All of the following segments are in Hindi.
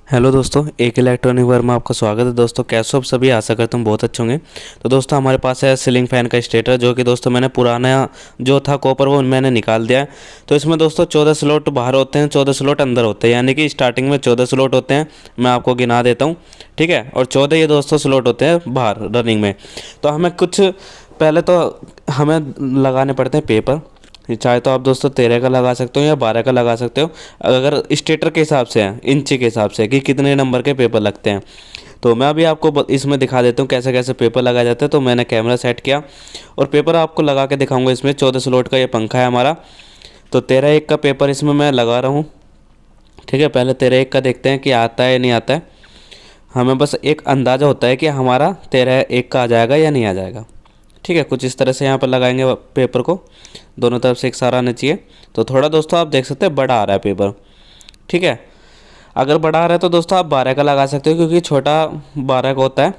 हेलो दोस्तों, एक इलेक्ट्रॉनिक वर्क में आपका स्वागत है। दोस्तों कैसे हो आप सभी, आशा करता हूँ बहुत अच्छे होंगे। तो दोस्तों हमारे पास है सीलिंग फैन का स्टेटर, जो कि दोस्तों मैंने पुराना जो था कॉपर वो मैंने निकाल दिया है। तो इसमें दोस्तों 14 स्लॉट बाहर होते हैं, 14 स्लॉट अंदर होते हैं, यानी कि स्टार्टिंग में 14 स्लॉट होते हैं। मैं आपको गिना देता हूँ, ठीक है। और 14 ये दोस्तों स्लॉट होते हैं बाहर रनिंग में। तो हमें कुछ पहले तो हमें लगाने पड़ते हैं पेपर। चाहे तो आप दोस्तों 13 का लगा सकते हो या 12 का लगा सकते हो, अगर स्टेटर के हिसाब से है, इंची के हिसाब से कि कितने नंबर के पेपर लगते हैं। तो मैं अभी आपको इसमें दिखा देता हूँ कैसे कैसे पेपर लगाया जाता है। तो मैंने कैमरा सेट किया और पेपर आपको लगा के दिखाऊंगा। इसमें 14 स्लॉट का ये पंखा है हमारा। तो 13 1 का पेपर इसमें मैं लगा रहा हूँ, ठीक है। पहले 13 1 का देखते हैं कि आता है या नहीं आता है। हमें बस एक अंदाज़ा होता है कि हमारा 13 1 का आ जाएगा या नहीं आ जाएगा, ठीक है। कुछ इस तरह से यहाँ पर लगाएंगे पेपर को, दोनों तरफ से एक सारा आना चाहिए। तो थोड़ा दोस्तों आप देख सकते हैं बड़ा आ रहा है पेपर, ठीक है। अगर बड़ा आ रहा है तो दोस्तों आप 12 का लगा सकते हो, क्योंकि छोटा 12 का होता है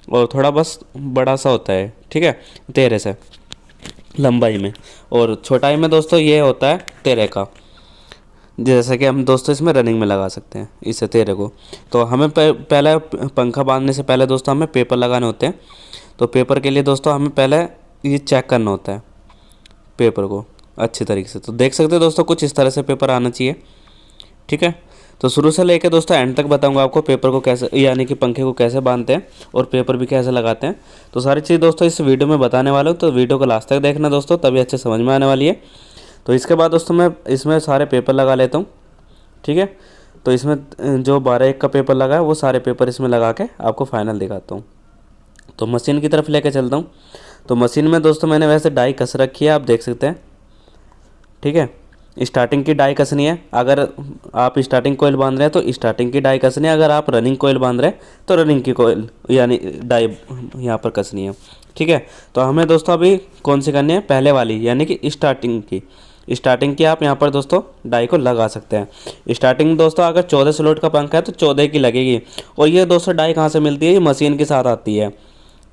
और थोड़ा बस बड़ा सा होता है, ठीक है, 13 से लंबाई में। और छोटाई में दोस्तों ये होता है 13 का, जैसा कि हम दोस्तों इसमें रनिंग में लगा सकते हैं इसे 13 को। तो हमें पहले पंखा बांधने से पहले दोस्तों हमें पेपर लगाने होते हैं। तो पेपर के लिए दोस्तों हमें पहले ये चेक करना होता है पेपर को अच्छी तरीके से। तो देख सकते हैं दोस्तों कुछ इस तरह से पेपर आना चाहिए, ठीक है। तो शुरू से लेकर दोस्तों एंड तक बताऊंगा आपको पेपर को कैसे, यानी कि पंखे को कैसे बांधते हैं और पेपर भी कैसे लगाते हैं। तो सारी चीज़ दोस्तों इस वीडियो में बताने वाला हूँ, तो वीडियो को लास्ट तक देखना दोस्तों, तभी अच्छे समझ में आने वाली है। तो इसके बाद दोस्तों मैं इसमें सारे पेपर लगा लेता हूँ, ठीक है। तो इसमें जो 12 1 का पेपर लगा है वो सारे पेपर इसमें लगा के आपको फाइनल दिखाता हूँ। तो मशीन की तरफ लेके चलता हूँ। तो मशीन में दोस्तों मैंने वैसे डाई कस रखी है, आप देख सकते हैं, ठीक है। स्टार्टिंग की डाई कसनी है। अगर आप स्टार्टिंग कोयल बांध रहे हैं तो स्टार्टिंग की डाई कसनी है, अगर आप रनिंग कोयल बांध रहे हैं तो रनिंग की कोयल यानी डाई यहाँ पर कसनी है, ठीक है। तो हमें दोस्तों अभी कौन सी करनी है, पहले वाली यानी कि स्टार्टिंग की आप यहाँ पर दोस्तों डाई को लगा सकते हैं। स्टार्टिंग दोस्तों अगर 14 स्लॉट का पंखा है तो 14 की लगेगी। और ये दोस्तों डाई कहाँ से मिलती है, ये मशीन के साथ आती है,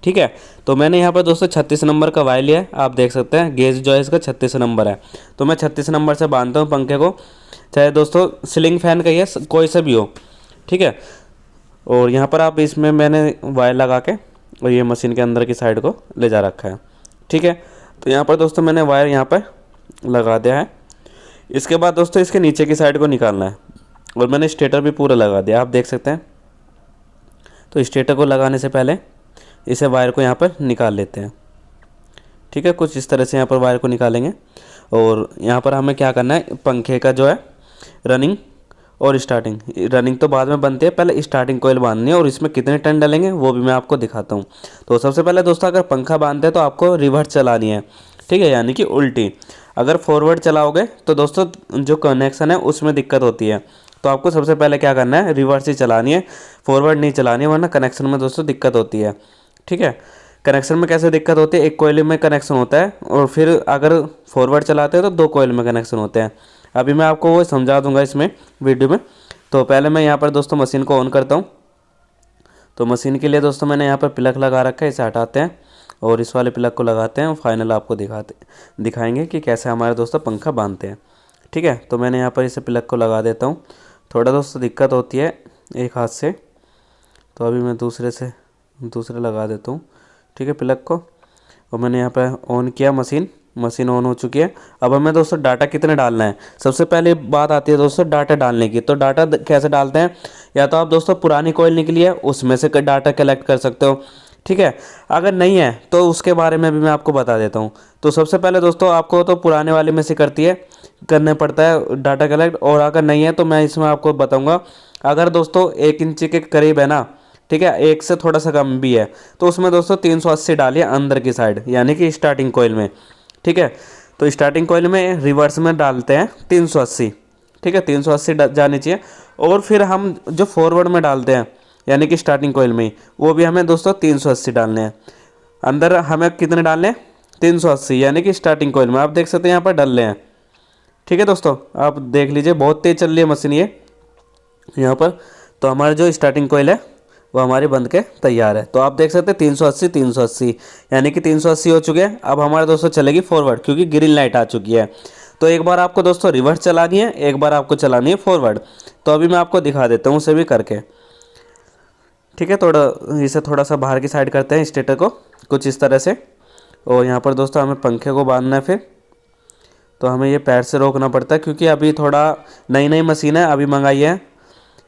ठीक है। तो मैंने यहाँ पर दोस्तों 36 नंबर का वायर लिया है, आप देख सकते हैं गेज जो है इसका 36 नंबर है। तो मैं 36 नंबर से बांधता हूँ पंखे को, चाहे दोस्तों सीलिंग फैन का ही है, कोई सा भी हो, ठीक है। और यहाँ पर आप इसमें मैंने वायर लगा के और ये मशीन के अंदर की साइड को ले जा रखा है, ठीक है। तो यहाँ पर दोस्तों मैंने वायर यहाँ पर लगा दिया है। इसके बाद दोस्तों इसके नीचे की साइड को निकालना है और मैंने स्टेटर भी पूरा लगा दिया, आप देख सकते हैं। तो स्टेटर को लगाने से पहले इसे वायर को यहाँ पर निकाल लेते हैं, ठीक है। कुछ इस तरह से यहाँ पर वायर को निकालेंगे। और यहाँ पर हमें क्या करना है, पंखे का जो है रनिंग और स्टार्टिंग, रनिंग तो बाद में बनती है, पहले स्टार्टिंग कोयल बांधनी है। और इसमें कितने टर्न डालेंगे वो भी मैं आपको दिखाता हूँ। तो सबसे पहले दोस्तों अगर पंखा बांधते हैं तो आपको रिवर्स चलानी है, ठीक है, यानी कि उल्टी। अगर फॉरवर्ड चलाओगे तो दोस्तों जो कनेक्शन है उसमें दिक्कत होती है। तो आपको सबसे पहले क्या करना है, रिवर्स ही चलानी है, फॉरवर्ड नहीं चलानी है, वरना कनेक्शन में दोस्तों दिक्कत होती है, ठीक है। कनेक्शन में कैसे दिक्कत होती है, एक कोयल में कनेक्शन होता है और फिर अगर फॉरवर्ड चलाते हैं तो 2 कोयल में कनेक्शन होते हैं। अभी मैं आपको वो समझा दूंगा इसमें वीडियो में। तो पहले मैं यहाँ पर दोस्तों मशीन को ऑन करता हूँ। तो मशीन के लिए दोस्तों मैंने यहाँ पर प्लग लगा रखा है, इसे हटाते हैं और इस वाले प्लग को लगाते हैं और फाइनल आपको दिखाएंगे कि कैसे हमारे दोस्तों पंखा बांधते हैं, ठीक है। तो मैंने यहाँ पर इसे प्लग को लगा देता हूँ। थोड़ा दोस्तों दिक्कत होती है एक हाथ से, तो अभी मैं दूसरे लगा देता हूँ, ठीक है, प्लग को। और मैंने यहाँ पर ऑन किया, मशीन ऑन हो चुकी है। अब हमें दोस्तों डाटा कितने डालना है, सबसे पहले बात आती है दोस्तों डाटा डालने की। तो डाटा कैसे डालते हैं, या तो आप दोस्तों पुरानी कोयल निकली है उसमें से डाटा कलेक्ट कर सकते हो, ठीक है। अगर नहीं है तो उसके बारे में भी मैं आपको बता देता हूँ। तो सबसे पहले दोस्तों आपको तो पुराने वाले में से करने पड़ता है डाटा कलेक्ट। और अगर नहीं है तो मैं इसमें आपको बताऊँगा। अगर दोस्तों 1 इंच के करीब है ना, ठीक है, 1 से थोड़ा सा कम भी है, तो उसमें दोस्तों 380 डालिए अंदर की साइड, यानी कि स्टार्टिंग कोयल में, ठीक है। तो स्टार्टिंग कोयल में रिवर्स में डालते हैं 380, ठीक है, 380 जानी चाहिए। और फिर हम जो फॉरवर्ड में डालते हैं यानी कि स्टार्टिंग कोयल में, वो भी हमें दोस्तों 380 डालने हैं। अंदर हमें कितने डालने हैं, 380, यानी कि स्टार्टिंग कोयल में आप देख सकते हैं यहाँ पर डल रहे हैं, ठीक है दोस्तों। आप देख लीजिए बहुत तेज़ चल रही है मशीन ये यहाँ पर। तो हमारा जो स्टार्टिंग कोयल है वो हमारी बंद के तैयार है। तो आप देख सकते हैं 380 यानी कि 380 हो चुके हैं। अब हमारे दोस्तों चलेगी फॉरवर्ड, क्योंकि ग्रीन लाइट आ चुकी है। तो एक बार आपको दोस्तों रिवर्स चलानी है, एक बार आपको चलानी है फॉरवर्ड। तो अभी मैं आपको दिखा देता हूँ उसे भी करके। ठीक है, इसे थोड़ा सा बाहर की साइड करते हैं स्टेटर को कुछ इस तरह से। और यहाँ पर दोस्तों हमें पंखे को बांधना है फिर। तो हमें ये पैर से रोकना पड़ता है क्योंकि अभी थोड़ा नई नई मशीन है, अभी मंगाई है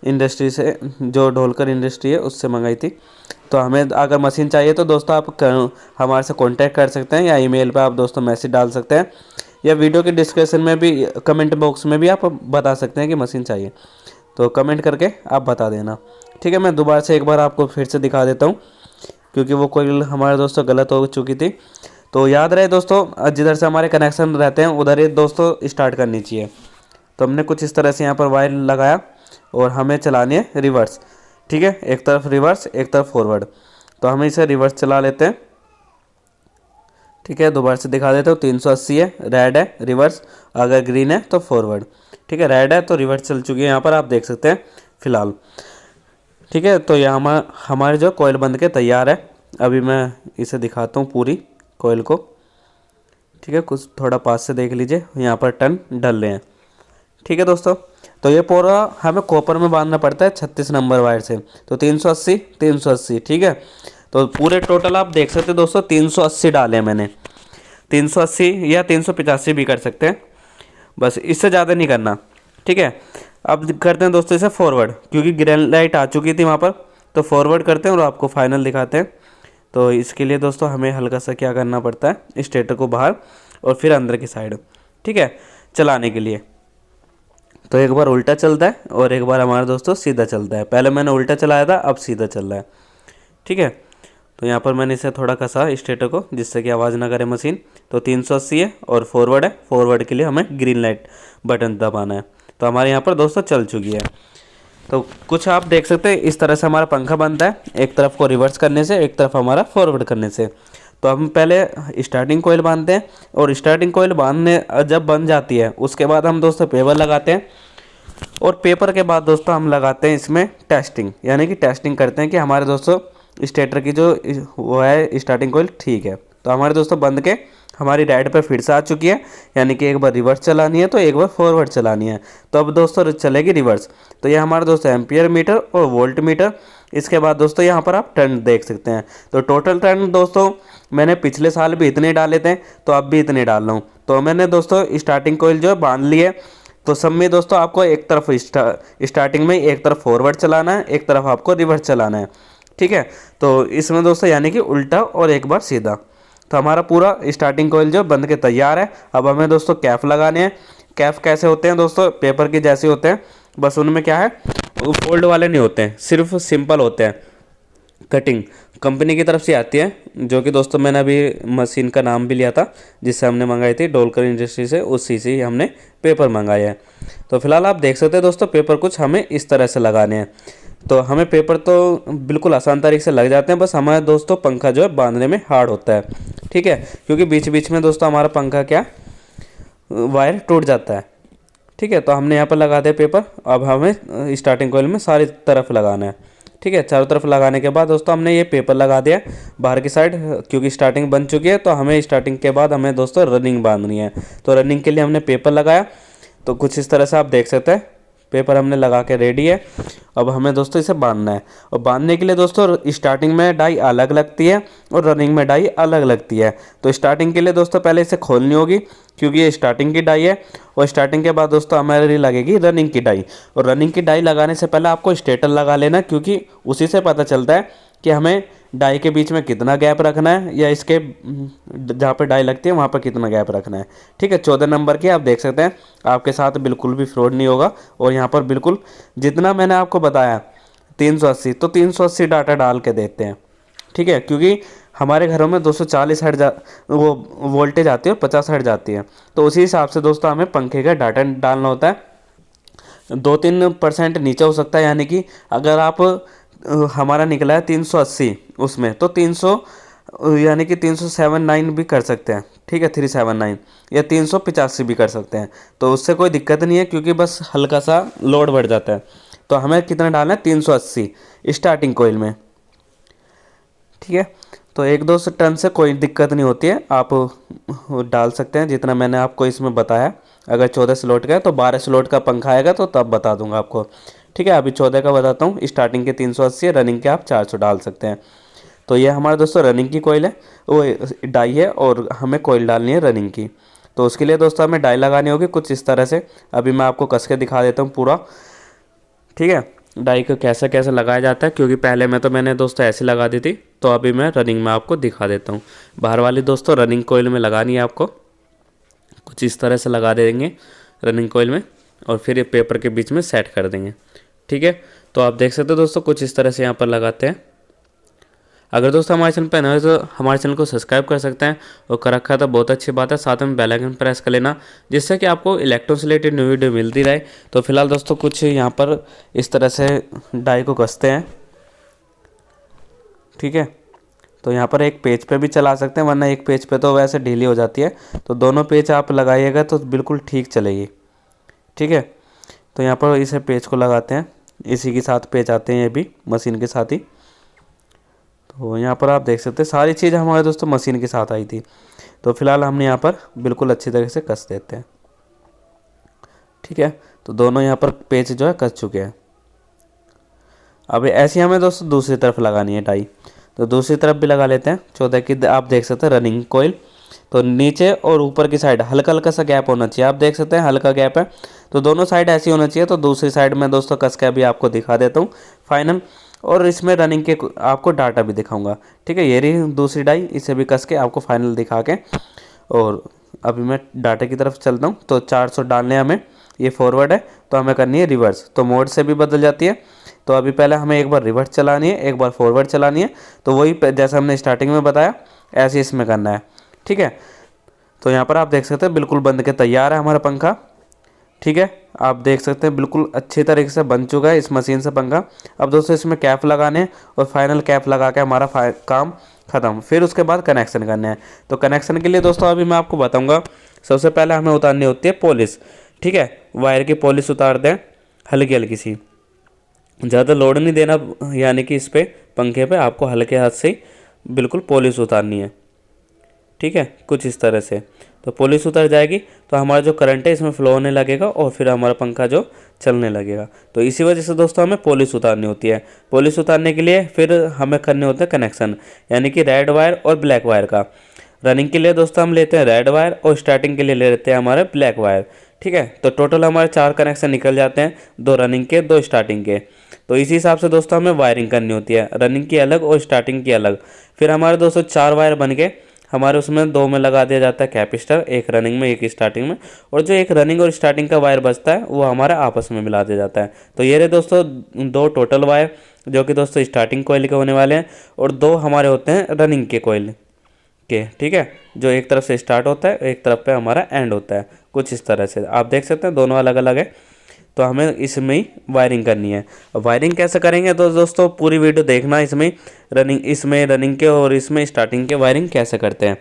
इंडस्ट्री से, जो ढोलकर इंडस्ट्री है उससे मंगाई थी। तो हमें अगर मशीन चाहिए तो दोस्तों आप हमारे से कांटेक्ट कर सकते हैं, या ईमेल पे आप दोस्तों मैसेज डाल सकते हैं, या वीडियो के डिस्क्रिप्शन में भी, कमेंट बॉक्स में भी आप बता सकते हैं कि मशीन चाहिए। तो कमेंट करके आप बता देना। ठीक है, मैं दोबारा से एक बार आपको फिर से दिखा देता हूँ क्योंकि वो कोई हमारे दोस्तों गलत हो चुकी थी। तो याद रहे दोस्तों, जिधर से हमारे कनेक्शन रहते हैं उधर ही दोस्तों स्टार्ट करनी चाहिए। तो हमने कुछ इस तरह से यहाँ पर वायर लगाया और हमें चलानी है रिवर्स। ठीक है, एक तरफ रिवर्स एक तरफ फॉरवर्ड। तो हम इसे रिवर्स चला लेते हैं। ठीक है, दोबारा से दिखा देता हूँ। 380 है, रेड है रिवर्स, अगर ग्रीन है तो फॉरवर्ड। ठीक है, रेड है तो रिवर्स चल चुकी है, यहाँ पर आप देख सकते हैं फिलहाल। ठीक है, तो यहाँ हमारे जो कोयल बंद के तैयार है। अभी मैं इसे दिखाता हूँ पूरी कोयल को। ठीक है, कुछ थोड़ा पास से देख लीजिए, यहाँ पर टर्न डल रहे हैं। ठीक है दोस्तों, तो ये पूरा हमें कॉपर में बांधना पड़ता है 36 नंबर वायर से। तो 380 380। ठीक है, तो पूरे टोटल आप देख सकते हैं दोस्तों 380 डाले हैं मैंने। 380 या 385 भी कर सकते हैं, बस इससे ज़्यादा नहीं करना। ठीक है, अब करते हैं दोस्तों इसे फॉरवर्ड, क्योंकि ग्रीन लाइट आ चुकी थी वहाँ पर। तो फॉरवर्ड करते हैं और आपको फाइनल दिखाते हैं। तो इसके लिए दोस्तों हमें हल्का सा क्या करना पड़ता है, स्टेटर को बाहर और फिर अंदर की साइड। ठीक है, चलाने के लिए तो एक बार उल्टा चलता है और एक बार हमारा दोस्तों सीधा चलता है। पहले मैंने उल्टा चलाया था, अब सीधा चल रहा है। ठीक है, तो यहाँ पर मैंने इसे थोड़ा कसा स्टेटर को, जिससे कि आवाज़ ना करे मशीन। तो 380 है और फॉरवर्ड है। फॉरवर्ड के लिए हमें ग्रीन लाइट बटन दबाना है। तो हमारे यहाँ पर दोस्तों चल चुकी है। तो कुछ आप देख सकते हैं इस तरह से हमारा पंखा बनता है, एक तरफ को रिवर्स करने से, एक तरफ हमारा फॉरवर्ड करने से। तो हम पहले स्टार्टिंग कोयल बांधते हैं और स्टार्टिंग कोयल बांधने जब बन जाती है उसके बाद हम दोस्तों पेपर लगाते हैं। और पेपर के बाद दोस्तों हम लगाते हैं इसमें टेस्टिंग, यानी कि टेस्टिंग करते हैं कि हमारे दोस्तों स्टेटर की जो वो है स्टार्टिंग कोयल ठीक है। तो हमारे दोस्तों बंद के हमारी राइड पर फिर से आ चुकी है, यानी कि एक बार रिवर्स चलानी है तो एक बार फॉरवर्ड चलानी है। तो अब दोस्तों चलेगी रिवर्स। तो ये हमारे दोस्तों एम्पियर मीटर और वोल्ट मीटर। इसके बाद दोस्तों यहाँ पर आप टर्न देख सकते हैं। तो टोटल टर्न दोस्तों मैंने पिछले साल भी इतने डाले थे, तो अब भी इतने डाल रहा हूँ। तो मैंने दोस्तों स्टार्टिंग कोयल जो है बांध ली है। तो सब में दोस्तों आपको एक तरफ स्टार्टिंग में एक तरफ फॉरवर्ड चलाना है, एक तरफ आपको रिवर्स चलाना है। ठीक है, तो इसमें दोस्तों यानी कि उल्टा और एक बार सीधा। तो हमारा पूरा स्टार्टिंग कोयल जो बंद के तैयार है। अब हमें दोस्तों कैफ लगाने हैं। कैफ कैसे होते हैं दोस्तों, पेपर के जैसे होते हैं, बस उनमें क्या है वो फोल्ड वाले नहीं होते हैं, सिर्फ सिंपल होते हैं। कटिंग कंपनी की तरफ से आती है, जो कि दोस्तों मैंने अभी मशीन का नाम भी लिया था जिससे हमने मंगाई थी ढोलकर इंडस्ट्री से, उसी से ही हमने पेपर मंगाया है। तो फिलहाल आप देख सकते हैं दोस्तों पेपर कुछ हमें इस तरह से लगाने हैं। तो हमें पेपर तो बिल्कुल आसान तरीके से लग जाते हैं, बस हमारे दोस्तों पंखा जो है बांधने में हार्ड होता है। ठीक है, क्योंकि बीच बीच में दोस्तों हमारा पंखा क्या वायर टूट जाता है। ठीक है, तो हमने यहाँ पर लगा दिया पेपर। अब हमें स्टार्टिंग कोयल में सारी तरफ लगाना है। ठीक है, चारों तरफ लगाने के बाद दोस्तों हमने ये पेपर लगा दिया बाहर की साइड, क्योंकि स्टार्टिंग बन चुकी है। तो हमें स्टार्टिंग के बाद हमें दोस्तों रनिंग बांधनी है। तो रनिंग के लिए हमने पेपर लगाया। तो कुछ इस तरह से आप देख सकते हैं पेपर हमने लगा के रेडी है। अब हमें दोस्तों इसे बांधना है। और बांधने के लिए दोस्तों स्टार्टिंग में डाई अलग लगती है और रनिंग में डाई अलग लगती है। तो स्टार्टिंग के लिए दोस्तों पहले इसे खोलनी होगी, क्योंकि ये स्टार्टिंग की डाई है। और स्टार्टिंग के बाद दोस्तों हमारी लगेगी रनिंग की डाई। और रनिंग की डाई लगाने से पहले आपको स्टेटर लगा लेना, क्योंकि उसी से पता चलता है कि हमें डाई के बीच में कितना गैप रखना है, या इसके जहाँ पे डाई लगती है वहाँ पर कितना गैप रखना है। ठीक है, 14 नंबर की आप देख सकते हैं, आपके साथ बिल्कुल भी फ्रॉड नहीं होगा। और यहाँ पर बिल्कुल जितना मैंने आपको बताया 380, तो 380 डाटा डाल के देते हैं। ठीक है, क्योंकि हमारे घरों में 240 हर्ट्ज वो वोल्टेज आती है और 50 हर्ट्ज जाती है। तो उसी हिसाब से दोस्तों हमें पंखे का डाटा डालना होता है। 2-3% नीचे हो सकता है, यानी कि अगर आप हमारा निकला है 380 उसमें, तो 300 यानी कि 379 भी कर सकते हैं। ठीक है, 379 या 385 भी कर सकते हैं। तो उससे कोई दिक्कत नहीं है, क्योंकि बस हल्का सा लोड बढ़ जाता है। तो हमें कितना डालना है 380 स्टार्टिंग कोयल में। ठीक है, तो 1-2 टन से कोई दिक्कत नहीं होती है, आप डाल सकते हैं जितना मैंने आपको इसमें बताया। अगर 14 स्लॉट का है तो 12 स्लॉट का पंखा आएगा तो तब बता दूंगा आपको। ठीक है, अभी 14 का बताता हूँ। स्टार्टिंग के 380 है, रनिंग के आप 400 डाल सकते हैं। तो ये हमारा दोस्तों रनिंग की कोयल है, वो डाई है, और हमें कोयल डालनी है रनिंग की। तो उसके लिए दोस्तों हमें डाई लगानी होगी कुछ इस तरह से। अभी मैं आपको कस के दिखा देता हूँ पूरा। ठीक है, डाई को कैसे कैसे लगाया जाता है, क्योंकि पहले में तो मैंने दोस्तों ऐसे लगा दी थी, तो अभी मैं रनिंग में आपको दिखा देता हूँ। बाहर वाली दोस्तों रनिंग कोयल में लगानी है आपको, कुछ इस तरह से लगा देंगे रनिंग कोयल में, और फिर ये पेपर के बीच में सेट कर देंगे। ठीक है, तो आप देख सकते हो दोस्तों कुछ इस तरह से यहाँ पर लगाते हैं। अगर दोस्तों हमारे चैनल पर नए हो तो हमारे चैनल को सब्सक्राइब कर सकते हैं, और कर रखा है तो बहुत अच्छी बात है। साथ में बेल आइकन प्रेस कर लेना, जिससे कि आपको इलेक्ट्रॉन से रिलेटेड न्यू वीडियो मिलती रहे। तो फिलहाल दोस्तों कुछ यहाँ पर इस तरह से डाई को कसते हैं। ठीक है, तो यहाँ पर एक पेज पे भी चला सकते हैं, वरना एक पेज पे तो वैसे ढीली हो जाती है। तो दोनों पेज आप लगाइएगा तो बिल्कुल ठीक चलेगी। ठीक है, तो यहाँ पर इसे पेज को लगाते हैं, इसी के साथ पेज आते हैं ये भी मशीन के साथ ही। तो यहाँ पर आप देख सकते हैं सारी चीज़ हमारे दोस्तों मशीन के साथ आई थी। तो फिलहाल हमने यहाँ पर बिल्कुल अच्छी तरह से कस देते हैं। ठीक है, तो दोनों यहाँ पर पेच जो है कस चुके हैं। अब ऐसी हमें दोस्तों दूसरी तरफ लगानी है डाई, तो दूसरी तरफ भी लगा लेते हैं। 14 की आप देख सकते हैं रनिंग कोयल। तो नीचे और ऊपर की साइड हल्का हल्का सा गैप होना चाहिए, आप देख सकते हैं हल्का गैप है। तो दोनों साइड ऐसी होना चाहिए। तो दूसरी साइड में दोस्तों कस के अभी आपको दिखा देता हूँ फाइनल, और इसमें रनिंग के आपको डाटा भी दिखाऊंगा। ठीक है, ये रही दूसरी डाई, इसे भी कस के आपको फाइनल दिखा के, और अभी मैं डाटा की तरफ चलता हूँ। तो 400 डालने हमें, ये फॉरवर्ड है, तो हमें करनी है रिवर्स, तो मोड से भी बदल जाती है। तो अभी पहले हमें एक बार रिवर्स चलानी है, एक बार फॉरवर्ड चलानी है। तो वही जैसा हमने स्टार्टिंग में बताया ऐसे इसमें करना है। ठीक है, तो यहाँ पर आप देख सकते हैं बिल्कुल बंद के तैयार है हमारा पंखा। ठीक है, आप देख सकते हैं बिल्कुल अच्छी तरीके से बन चुका है इस मशीन से पंखा। अब दोस्तों इसमें कैप लगाने हैं, और फाइनल कैप लगा के हमारा काम ख़त्म। फिर उसके बाद कनेक्शन करने हैं। तो कनेक्शन के लिए दोस्तों अभी मैं आपको बताऊंगा। सबसे पहले हमें उतारनी होती है पॉलिश। ठीक है, वायर की पॉलिश उतार दें हल्की हल्की सी, ज़्यादा लोड नहीं देना, यानी कि इस पर पंखे पे आपको हल्के हाथ से ही बिल्कुल पॉलिश उतारनी है। ठीक है, कुछ इस तरह से। तो पॉलिश उतर जाएगी तो हमारा जो करंट है इसमें फ्लो होने लगेगा, और फिर हमारा पंखा जो चलने लगेगा। तो इसी वजह से दोस्तों हमें पॉलिश उतारनी होती है। पॉलिश उतारने के लिए फिर हमें करने होते हैं कनेक्शन, यानी कि रेड वायर और ब्लैक वायर का। रनिंग के लिए दोस्तों हम लेते हैं रेड वायर, और स्टार्टिंग के लिए ले लेते हैं हमारे ब्लैक वायर। ठीक है, तो टोटल हमारे 4 कनेक्शन निकल जाते हैं, 2 रनिंग के 2 स्टार्टिंग के। तो इसी हिसाब से दोस्तों हमें वायरिंग करनी होती है, रनिंग की अलग और स्टार्टिंग की अलग। फिर हमारे दोस्तों 4 वायर बन के हमारे उसमें 2 में लगा दिया जाता है कैपेसिटर, एक रनिंग में एक स्टार्टिंग में, और जो एक रनिंग और स्टार्टिंग का वायर बचता है वो हमारा आपस में मिला दिया जाता है। तो ये रहे दोस्तों 2 टोटल वायर, जो कि दोस्तों स्टार्टिंग कोयल के होने वाले हैं, और 2 हमारे होते हैं रनिंग के कोयल के। ठीक है, जो एक तरफ से स्टार्ट होता है, एक तरफ पे हमारा एंड होता है, कुछ इस तरह से। आप देख सकते हैं दोनों अलग अलग है। तो हमें इसमें ही वायरिंग करनी है। वायरिंग कैसे करेंगे तो दोस्तों पूरी वीडियो देखना, इसमें रनिंग के और इसमें स्टार्टिंग के वायरिंग कैसे करते हैं।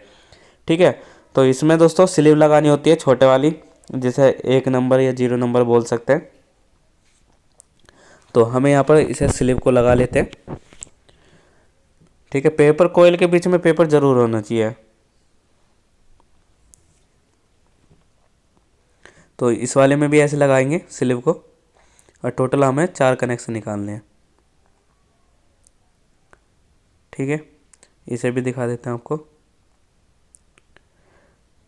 ठीक है, तो इसमें दोस्तों स्लीव लगानी होती है छोटे वाली, जिसे 1 नंबर या 0 नंबर बोल सकते हैं। तो हमें यहाँ पर इसे स्लीव को लगा लेते हैं। ठीक है, पेपर कोयल के बीच में पेपर जरूर होना चाहिए। तो इस वाले में भी ऐसे लगाएंगे स्लीव को, और टोटल हमें 4 कनेक्शन निकालने हैं। ठीक है, इसे भी दिखा देते हैं आपको।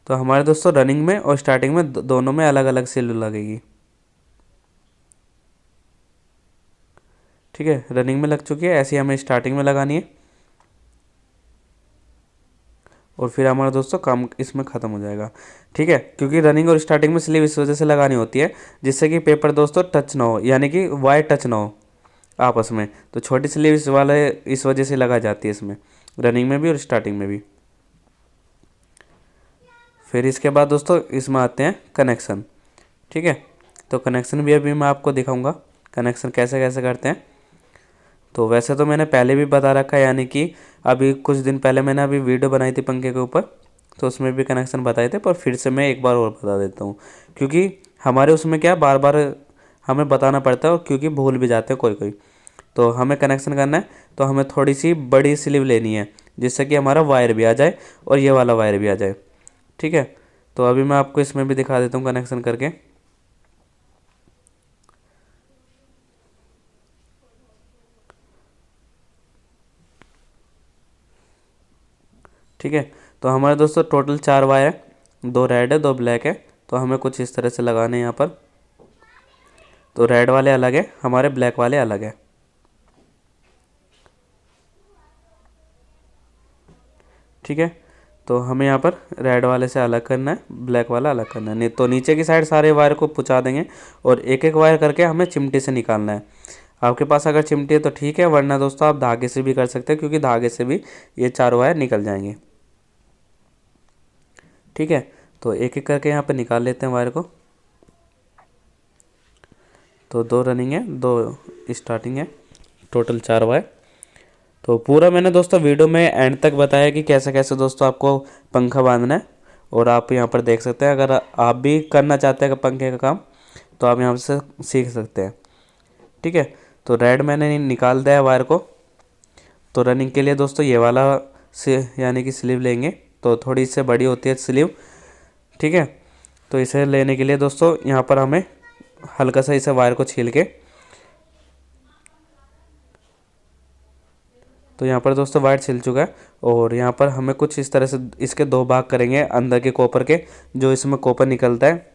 तो हमारे दोस्तों रनिंग में और स्टार्टिंग में दोनों में अलग अलग स्लीव लगेगी। ठीक है, रनिंग में लग चुकी है, ऐसी हमें स्टार्टिंग में लगानी है, और फिर हमारा दोस्तों काम इसमें ख़त्म हो जाएगा। ठीक है, क्योंकि रनिंग और स्टार्टिंग में स्लीव इस वजह से लगानी होती है जिससे कि पेपर दोस्तों टच ना हो, यानी कि वायर टच ना हो आपस में। तो छोटी स्लीव इस वजह से लगाई जाती है इसमें, रनिंग में भी और स्टार्टिंग में भी। फिर इसके बाद दोस्तों इसमें आते हैं कनेक्शन। ठीक है, तो कनेक्शन भी अभी मैं आपको दिखाऊंगा कनेक्शन कैसे कैसे करते हैं। तो वैसे तो मैंने पहले भी बता रखा है, यानी कि अभी कुछ दिन पहले मैंने अभी वीडियो बनाई थी पंखे के ऊपर, तो उसमें भी कनेक्शन बताए थे, पर फिर से मैं एक बार और बता देता हूँ, क्योंकि हमारे उसमें क्या बार बार हमें बताना पड़ता है, और क्योंकि भूल भी जाते हैं कोई कोई। तो हमें कनेक्शन करना है, तो हमें थोड़ी सी बड़ी स्लीव लेनी है, जिससे कि हमारा वायर भी आ जाए और ये वाला वायर भी आ जाए। ठीक है, तो अभी मैं आपको इसमें भी दिखा देता हूँ कनेक्शन करके। ठीक है, तो हमारे दोस्तों टोटल 4 वायर है, 2 रेड है 2 ब्लैक है। तो हमें कुछ इस तरह से लगाने हैं यहाँ पर। तो रेड वाले अलग है, हमारे ब्लैक वाले अलग है। ठीक है, तो हमें यहाँ पर रेड वाले से अलग करना है, ब्लैक वाला अलग करना है। नहीं तो नीचे की साइड सारे वायर को पुचा देंगे और एक एक वायर करके हमें चिमटी से निकालना है। आपके पास अगर चिमटी है तो ठीक है, वरना दोस्तों आप धागे से भी कर सकते हैं, क्योंकि धागे से भी ये 4 वायर निकल जाएंगे। ठीक है, तो एक एक करके यहाँ पर निकाल लेते हैं वायर को। तो 2 रनिंग है 2 स्टार्टिंग है, टोटल 4 वायर। तो पूरा मैंने दोस्तों वीडियो में एंड तक बताया कि कैसे कैसे दोस्तों आपको पंखा बांधना है। और आप यहाँ पर देख सकते हैं, अगर आप भी करना चाहते हैं पंखे का काम तो आप यहाँ से सीख सकते हैं। ठीक है, तो रेड मैंने निकाल दिया है वायर को। तो रनिंग के लिए दोस्तों ये वाला से यानी कि स्लीव लेंगे, तो थोड़ी इससे बड़ी होती है स्लीव। ठीक है, तो इसे लेने के लिए दोस्तों यहाँ पर हमें हल्का सा इसे वायर को छील के, तो यहाँ पर दोस्तों वायर छिल चुका है। और यहाँ पर हमें कुछ इस तरह से इसके 2 भाग करेंगे अंदर के कॉपर के, जो इसमें कॉपर निकलता है।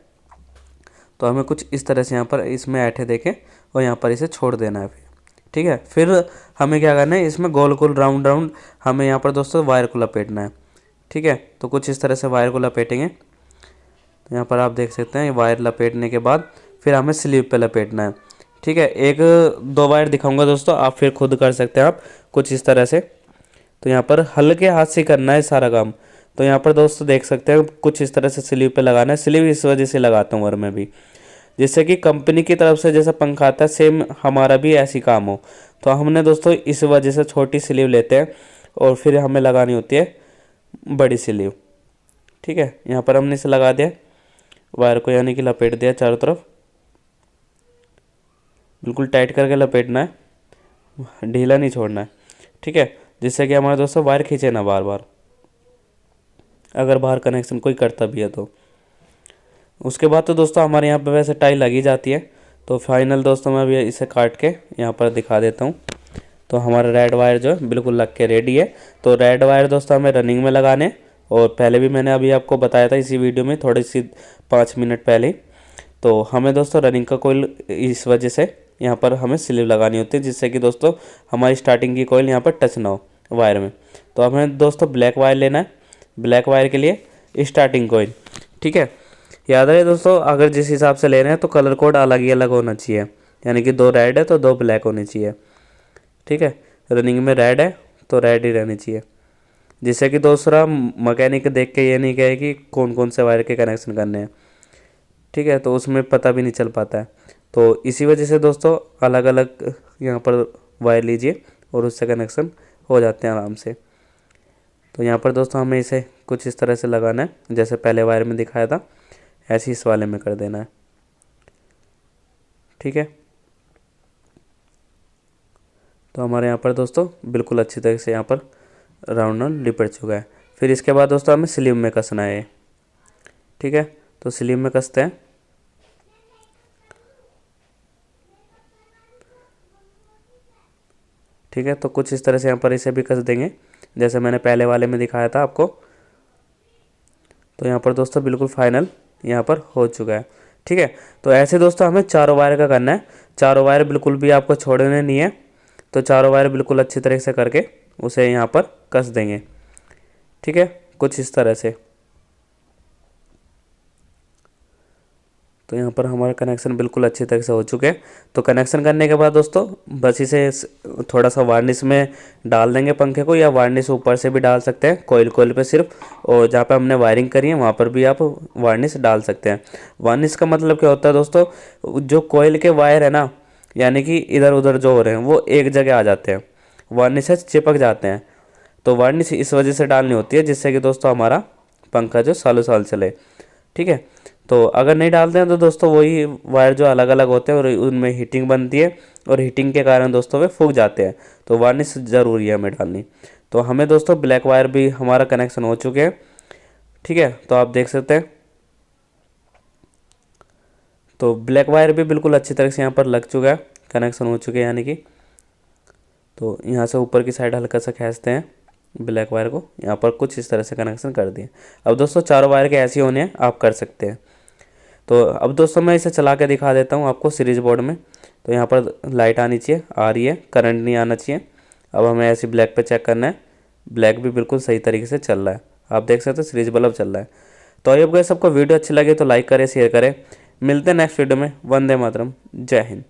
तो हमें कुछ इस तरह से यहाँ पर इसमें ऐठे देके और यहाँ पर इसे छोड़ देना है। ठीक है, फिर हमें क्या करना है, इसमें गोल गोल राउंड राउंड हमें यहाँ पर दोस्तों वायर को लपेटना है। ठीक है, तो कुछ इस तरह से वायर को लपेटेंगे। तो यहाँ पर आप देख सकते हैं वायर लपेटने के बाद फिर हमें स्लीव पे लपेटना है। ठीक है, 1-2 वायर दिखाऊंगा दोस्तों, आप फिर खुद कर सकते हैं आप कुछ इस तरह से। तो यहाँ पर हल्के हाथ से करना है सारा काम। तो यहाँ पर दोस्तों देख सकते हैं कुछ इस तरह से स्लीव पे लगाना है। स्लीव इस वजह से लगाता हूँ और मैं भी, जिससे कि कंपनी की तरफ से जैसा पंखा आता है सेम हमारा भी ऐसी काम हो। तो हमने दोस्तों इस वजह से छोटी स्लीव लेते हैं और फिर हमें लगानी होती है बड़ी स्लीव। ठीक है, यहाँ पर हमने इसे लगा दिया वायर को, यानी कि लपेट दिया चारों तरफ। बिल्कुल टाइट करके लपेटना है, ढीला नहीं छोड़ना है। ठीक है, जिससे कि हमारे दोस्तों वायर खींचे ना बार बार, अगर बाहर कनेक्शन कोई करता भी है तो। उसके बाद तो दोस्तों हमारे यहाँ पे वैसे टाई लगी जाती है। तो फाइनल दोस्तों मैं अभी इसे काट के यहाँ पर दिखा देता हूँ। तो हमारा रेड वायर जो है बिल्कुल लग के रेडी है। तो रेड वायर दोस्तों हमें रनिंग में लगाने, और पहले भी मैंने अभी आपको बताया था इसी वीडियो में थोड़ी सी 5 मिनट पहले। तो हमें दोस्तों रनिंग का कोयल इस वजह से यहाँ पर हमें स्लीव लगानी होती है, जिससे कि दोस्तों हमारी स्टार्टिंग की कोयल यहाँ पर टच ना हो वायर में। तो हमें दोस्तों ब्लैक वायर लेना है, ब्लैक वायर के लिए स्टार्टिंग कोयल। ठीक है, याद रहे दोस्तों, अगर जिस हिसाब से ले रहे हैं तो कलर कोड अलग ही अलग होना चाहिए, यानी कि 2 रेड है तो 2 ब्लैक होने चाहिए। ठीक है, रनिंग में रेड है तो रेड ही रहनी चाहिए, जिससे कि दूसरा मैकेनिक देख के ये नहीं कहे कि कौन कौन से वायर के कनेक्शन करने हैं। ठीक है, तो उसमें पता भी नहीं चल पाता है। तो इसी वजह से दोस्तों अलग अलग यहाँ पर वायर लीजिए और उससे कनेक्शन हो जाते हैं आराम से। तो यहाँ पर दोस्तों हमें इसे कुछ इस तरह से लगाना है, जैसे पहले वायर में दिखाया था ऐसे इस वाले में कर देना है। ठीक है, तो हमारे यहाँ पर दोस्तों बिल्कुल अच्छी तरह से यहाँ पर राउंड राउंड लिपट चुका है। फिर इसके बाद दोस्तों हमें स्लीव में कसना है। ठीक है, तो स्लीव में कसते हैं। ठीक है, तो कुछ इस तरह से यहाँ पर इसे भी कस देंगे, जैसे मैंने पहले वाले में दिखाया था आपको। तो यहाँ पर दोस्तों बिल्कुल फाइनल यहाँ पर हो चुका है। ठीक है, तो ऐसे दोस्तों हमें 4 वायर का करना है। 4 वायर बिल्कुल भी आपको छोड़ने नहीं है। तो 4 वायर बिल्कुल अच्छी तरह से करके उसे यहाँ पर कस देंगे। ठीक है, कुछ इस तरह से। तो यहाँ पर हमारा कनेक्शन बिल्कुल अच्छी तरह से हो चुके हैं। तो कनेक्शन करने के बाद दोस्तों बस इसे थोड़ा सा वार्निश में डाल देंगे पंखे को, या वार्निश ऊपर से भी डाल सकते हैं कोयल पे सिर्फ, और जहाँ पे हमने वायरिंग करी है वहाँ पर भी आप वार्निश डाल सकते हैं। वार्निश का मतलब क्या होता है दोस्तों, जो कोयल के वायर है ना, यानी कि इधर उधर जो हो रहे हैं वो एक जगह आ जाते हैं, वार्निश से चिपक जाते हैं। तो वार्निश इस वजह से डालनी होती है, जिससे कि दोस्तों हमारा पंखा जो सालों साल चले। ठीक है, तो अगर नहीं डालते हैं तो दोस्तों वही वायर जो अलग अलग होते हैं और उनमें हीटिंग बनती है, और हीटिंग के कारण दोस्तों वे फूक जाते हैं। तो वार्निश ज़रूरी है हमें डालनी। तो हमें दोस्तों ब्लैक वायर भी हमारा कनेक्शन हो चुके हैं। ठीक है, तो आप देख सकते हैं, तो ब्लैक वायर भी बिल्कुल अच्छी तरह से यहाँ पर लग चुका है, कनेक्शन हो चुके हैं यानी कि। तो यहाँ से ऊपर की साइड हल्का सा खींचते हैं ब्लैक वायर को, यहाँ पर कुछ इस तरह से कनेक्शन कर दिए। अब दोस्तों चारों वायर के ऐसे होने हैं, आप कर सकते हैं। तो अब दोस्तों मैं इसे चला के दिखा देता हूँ आपको सीरीज बोर्ड में। तो यहाँ पर लाइट आनी चाहिए, आ रही है, करंट नहीं आना चाहिए। अब हमें ऐसे ब्लैक पे चेक करना है, ब्लैक भी बिल्कुल सही तरीके से चल रहा है, आप देख सकते हो सीरीज बल्ब चल रहा है। तो आई होप गाइस सबको वीडियो अच्छी लगे तो लाइक करें, शेयर करें। मिलते हैं नेक्स्ट वीडियो में। वंदे मातरम, जय हिंद।